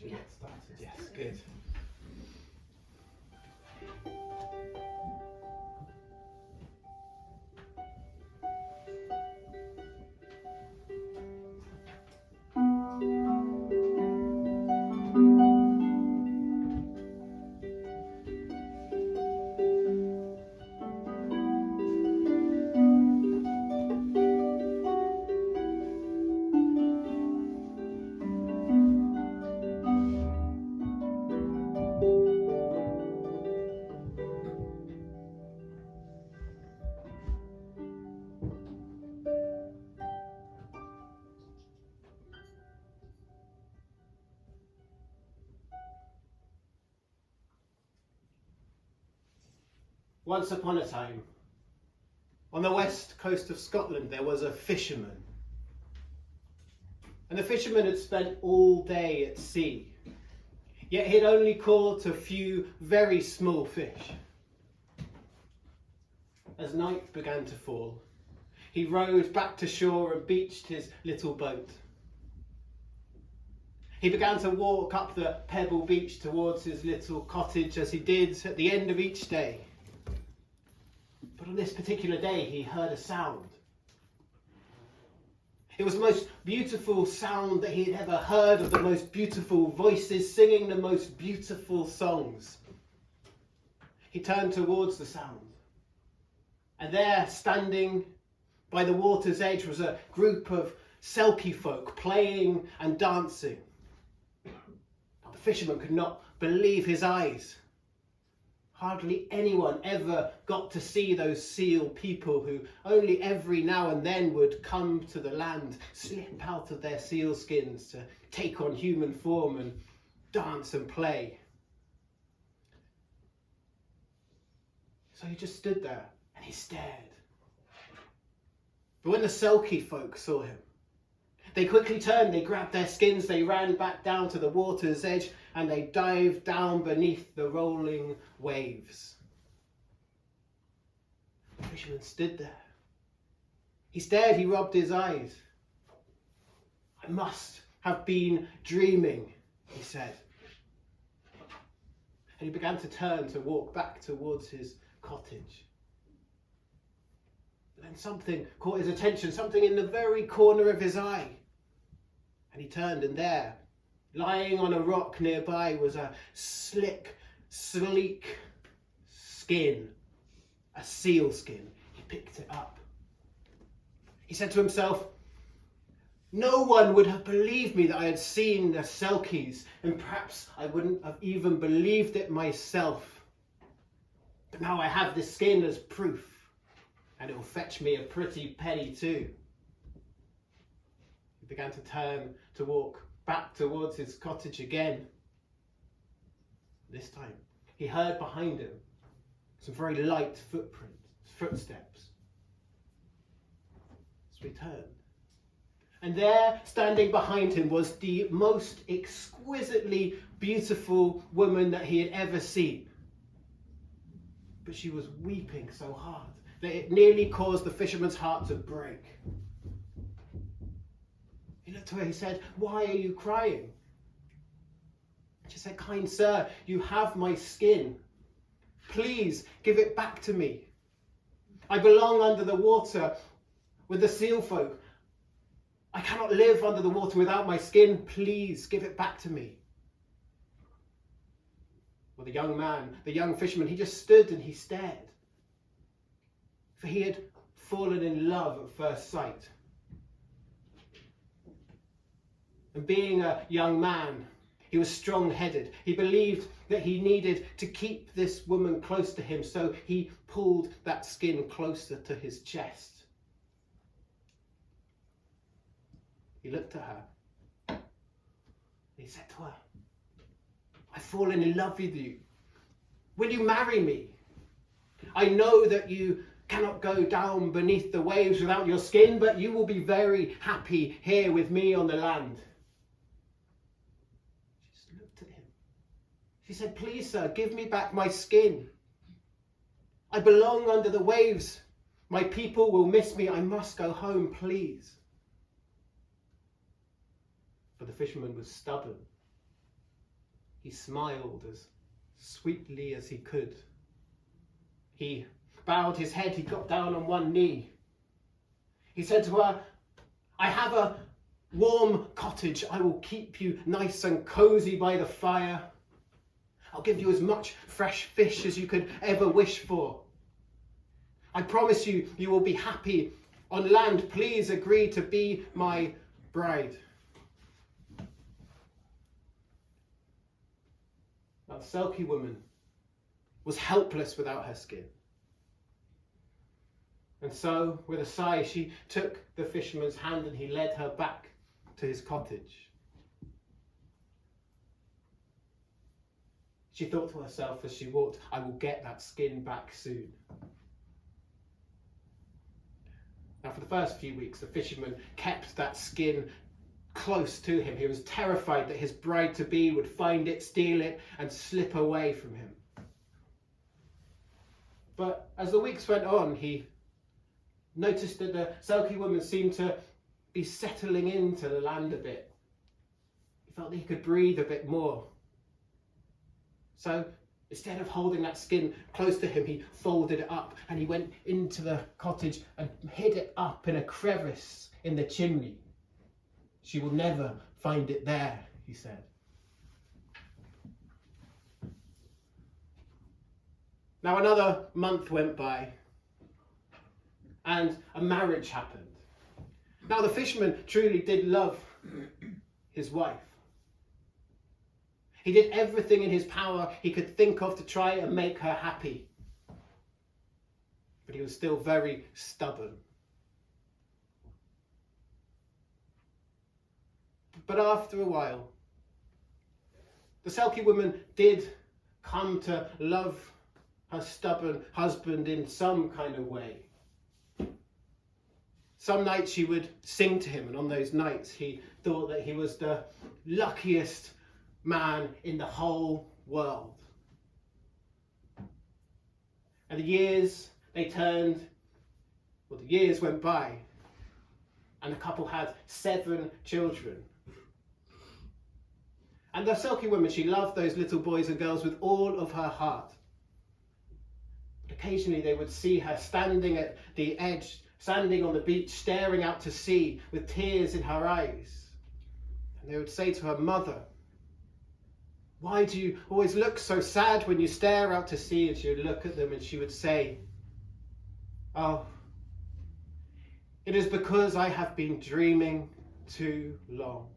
Should we get started? Yes, good. Once upon a time, on the west coast of Scotland, there was a fisherman. And the fisherman had spent all day at sea, yet he'd only caught a few very small fish. As night began to fall, he rowed back to shore and beached his little boat. He began to walk up the pebble beach towards his little cottage, as he did at the end of each day. But on this particular day, he heard a sound. It was the most beautiful sound that he had ever heard, of the most beautiful voices singing the most beautiful songs. He turned towards the sound. And there, standing by the water's edge, was a group of Selkie folk playing and dancing. Now, the fisherman could not believe his eyes. Hardly anyone ever got to see those seal people who only every now and then would come to the land, slip out of their seal skins to take on human form and dance and play. So he just stood there and he stared. But when the Selkie folk saw him, they quickly turned, they grabbed their skins, they ran back down to the water's edge, and they dived down beneath the rolling waves. The fisherman stood there. He stared, he rubbed his eyes. I must have been dreaming, he said. And he began to turn to walk back towards his cottage. But then something caught his attention, something in the very corner of his eye. And he turned, and there, lying on a rock nearby, was a slick, sleek skin, a seal skin. He picked it up. He said to himself, no one would have believed me that I had seen the Selkies, and perhaps I wouldn't have even believed it myself. But now I have this skin as proof, and it will fetch me a pretty penny too. He began to turn to walk back towards his cottage again. This time, he heard behind him some very light footsteps. So he turned. And there, standing behind him, was the most exquisitely beautiful woman that he had ever seen. But she was weeping so hard that it nearly caused the fisherman's heart to break. He looked to her, he said, why are you crying? She said, kind sir, you have my skin. Please give it back to me. I belong under the water with the seal folk. I cannot live under the water without my skin. Please give it back to me. Well, the young man, the young fisherman, he just stood and he stared. For he had fallen in love at first sight. And being a young man, he was strong-headed. He believed that he needed to keep this woman close to him, so he pulled that skin closer to his chest. He looked at her. And he said to her, I've fallen in love with you. Will you marry me? I know that you cannot go down beneath the waves without your skin, but you will be very happy here with me on the land. She said, please, sir, give me back my skin. I belong under the waves. My people will miss me. I must go home, please. But the fisherman was stubborn. He smiled as sweetly as he could. He bowed his head, he got down on one knee. He said to her, "I have a warm cottage. I will keep you nice and cosy by the fire. I'll give you as much fresh fish as you could ever wish for. I promise you, you will be happy on land. Please agree to be my bride." Now, the Selkie woman was helpless without her skin. And so, with a sigh, she took the fisherman's hand and he led her back to his cottage. She thought to herself as she walked, "I will get that skin back soon." Now, for the first few weeks, the fisherman kept that skin close to him. He was terrified that his bride-to-be would find it, steal it, and slip away from him. But as the weeks went on, he noticed that the Selkie woman seemed to be settling into the land a bit. He felt that he could breathe a bit more. So instead of holding that skin close to him, he folded it up and he went into the cottage and hid it up in a crevice in the chimney. "She will never find it there," he said. Now another month went by and a marriage happened. Now the fisherman truly did love his wife. He did everything in his power he could think of to try and make her happy. But he was still very stubborn. But after a while, the Selkie woman did come to love her stubborn husband in some kind of way. Some nights she would sing to him, and on those nights he thought that he was the luckiest man in the whole world. And the years went by, and the couple had 7 children. And the Selkie woman, she loved those little boys and girls with all of her heart. But occasionally they would see her standing at the edge, standing on the beach, staring out to sea with tears in her eyes. And they would say to her, "Mother, why do you always look so sad when you stare out to sea?" And she would look at them and she would say, "Oh, it is because I have been dreaming too long."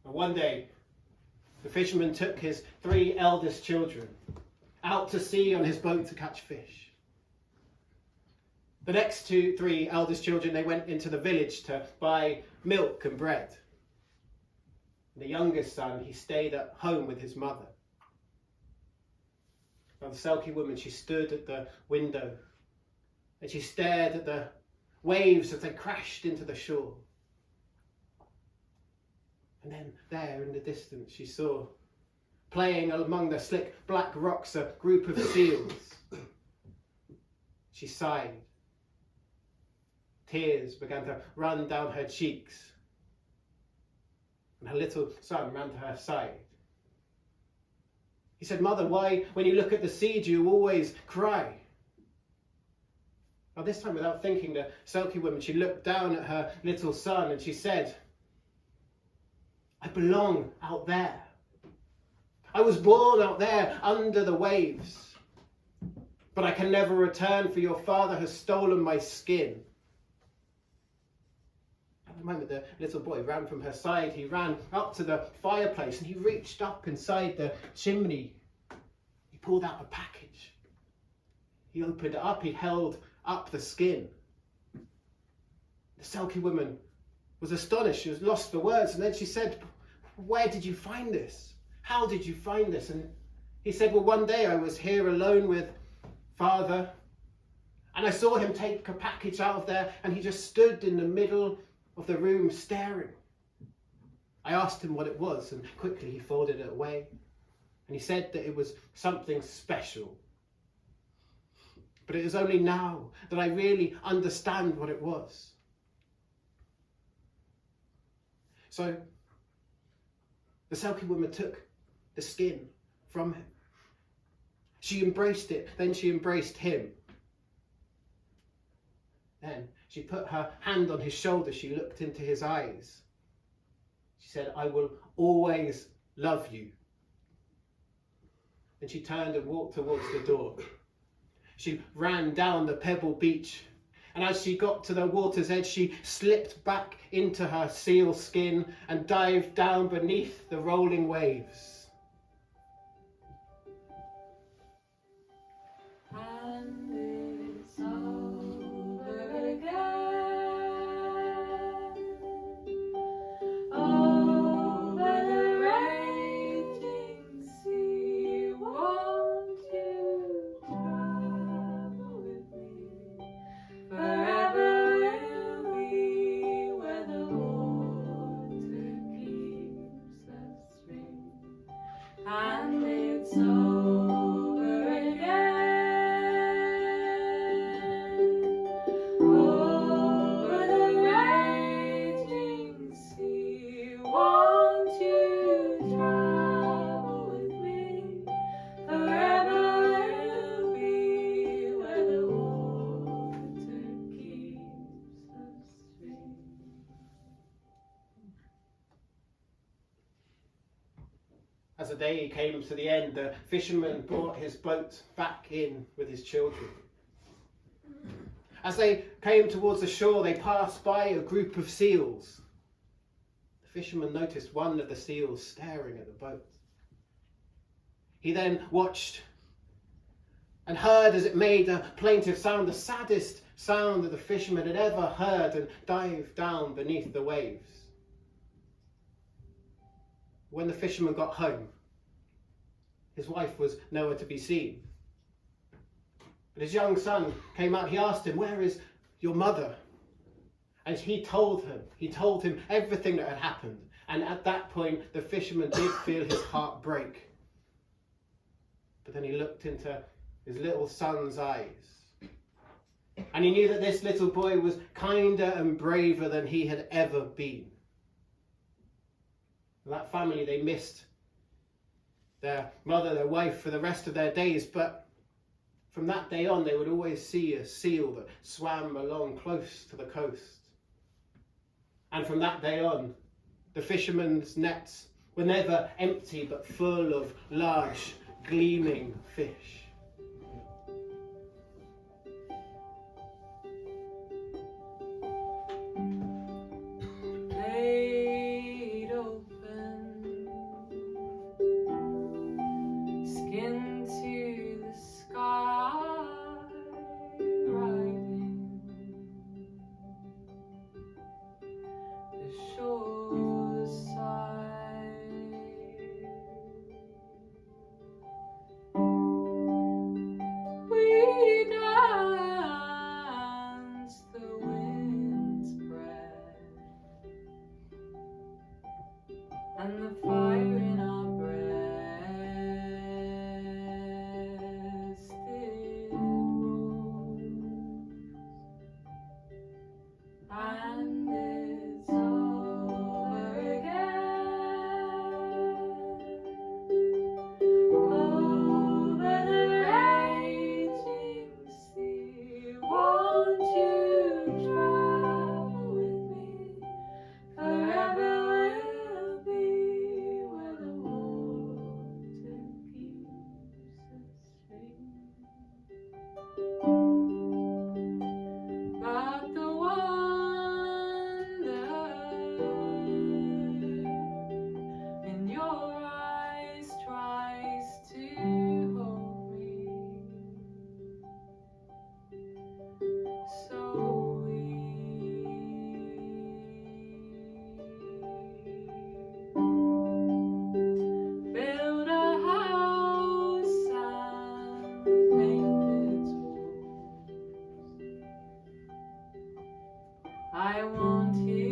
One day, the fisherman took his 3 eldest children out to sea on his boat to catch fish. The next 3 eldest children, they went into the village to buy milk and bread. The youngest son, he stayed at home with his mother. Now the Selkie woman, she stood at the window and she stared at the waves as they crashed into the shore. And then there in the distance she saw, playing among the slick black rocks, a group of seals. She sighed. Tears began to run down her cheeks. And her little son ran to her side. He said, "Mother, why, when you look at the sea, do you always cry?" Now this time, without thinking, the Selkie woman, she looked down at her little son and she said, "I belong out there. I was born out there under the waves. But I can never return, for your father has stolen my skin." At the moment, the little boy ran from her side. He ran up to the fireplace and he reached up inside the chimney. He pulled out a package. He opened it up. He held up the skin. The Selkie woman was astonished. She was lost for words. And then she said, "Where did you find this? How did you find this?" And he said, "Well, one day I was here alone with Father, and I saw him take a package out of there, and he just stood in the middle of the room staring. I asked him what it was, and quickly he folded it away. And he said that it was something special. But it is only now that I really understand what it was." So the Selkie woman took the skin from him. She embraced it, then she embraced him. Then she put her hand on his shoulder, she looked into his eyes. She said, "I will always love you." Then she turned and walked towards the door. She ran down the pebble beach, and as she got to the water's edge, she slipped back into her seal skin and dived down beneath the rolling waves. And it's over again. Over the raging sea, won't you travel with me? Forever we'll be where the water keeps us free. And it's over again. Over the raging sea, won't you travel with me? Forever we'll be where the water keeps us free. As the day came to the end, the fisherman brought his boat back in with his children. As they came towards the shore, they passed by a group of seals. The fisherman noticed one of the seals staring at the boat. He then watched and heard as it made a plaintive sound, the saddest sound that the fisherman had ever heard, and dived down beneath the waves. When the fisherman got home, his wife was nowhere to be seen. But his young son came out. He asked him, "Where is your mother?" And he told him everything that had happened. And at that point, the fisherman did feel his heart break. But then he looked into his little son's eyes. And he knew that this little boy was kinder and braver than he had ever been. And that family, they missed their mother, their wife, for the rest of their days. But from that day on, they would always see a seal that swam along close to the coast. And from that day on, the fishermen's nets were never empty, but full of large, gleaming fish. Laid open, skin to the sky, riding the shore side. I want to